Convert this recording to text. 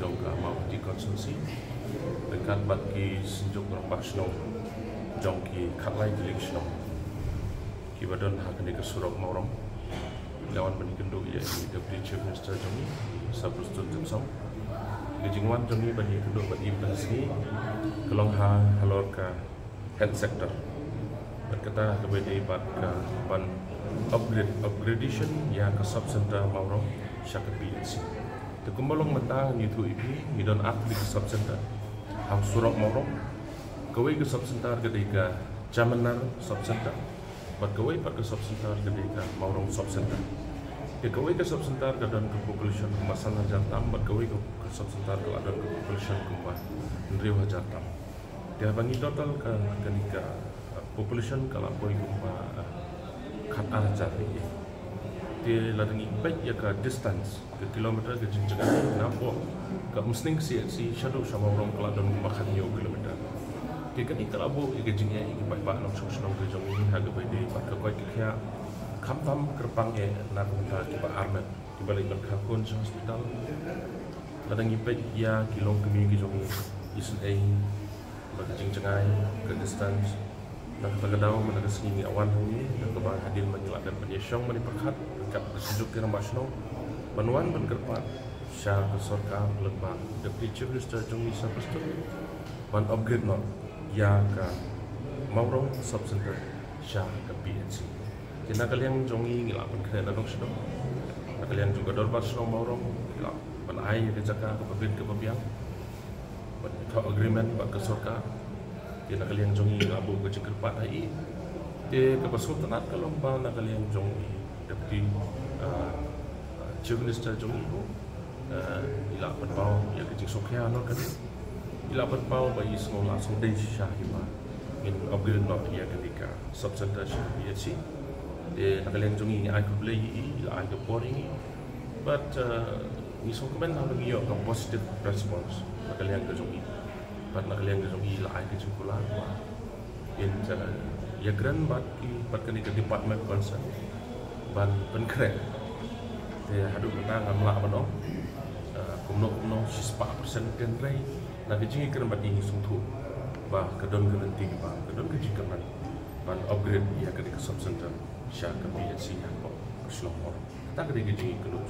jongka mau di konsumsi dekat bagi senjuk rambasno jongki katlai dilingshno kibadon hakan di kesurok maurong lawan benikendo ya ini Deputy Chief Minister jongi sabrustun jemsong gejingwan jongi bani kendo bani bersni kelong halor ka health sector berkata kepada ibat ke ban upgradation yang ke sub center maurong syakat BNC tekumbalong mentang itu ipi midon atli ke sub center hang surok maurong kawai ke sub center ketika jamanar sub center bat kawai pat ke sub center ketika maurong sub center kawai ke sub center kedan ke population kemasan jantam bat kawai ke sub center ke adan ke population kumah nriu hajatam dia bangi total ke ketika population kalau boleh kumah kat ajar ni dia ladangi baik ya ke distance ke kilometer ke jenjang nampak ke musning si shadow sama orang kalau dan makan yo kilometer dia kan kalau bo ya ke jengnya ini baik nak sosok ke jong ini harga bede pak ke koi kaya kamtam kerpang ya nak minta ke armet di balik berkakun hospital ladangi baik ya kilong kemi ke jong isun bagi jenjang ke distance nak tergadau menaga sini awan ini dan kebang hadir menyelakkan penyesyong menipakat dekat sejuk ke Rambasno banuan berkerpat syah kesorka lembang Deputy Chief Minister Jong Lisa Presto ban upgrade not ya ke maurong sub center syah ke BNC kena kalian jongi ngilak berkena dong sedang kalian juga Dorbasno maurong ngilak ban ai ke jaka ke pabrik ke pabiang ban agreement ban kesorka kena kalian jongi abu ke cekerpat hai te ke Sultanat kalau bang nak kalian jongi Deputy Chief Minister jongi ila berpau ya ke sokya no kan ila berpau bagi semua langsung dari syahima in upgrade not ya ketika sub center BSC te nak kalian jongi ai ke play ila ai ke boring but ni so komen nak bagi yo positive response nak kalian ke jongi pat nak kalian kejongi lai ke cikulan in ya gran bat kini ke department concern ban penkret te hadu menang amla mano kumno 4% kan rai na ke jingi kan bat ini sungtu bah kedon genenti ba kedon ke jikaman ban upgrade ya ke sub center sya ke BNC yang ko selomor tak ke jingi kedon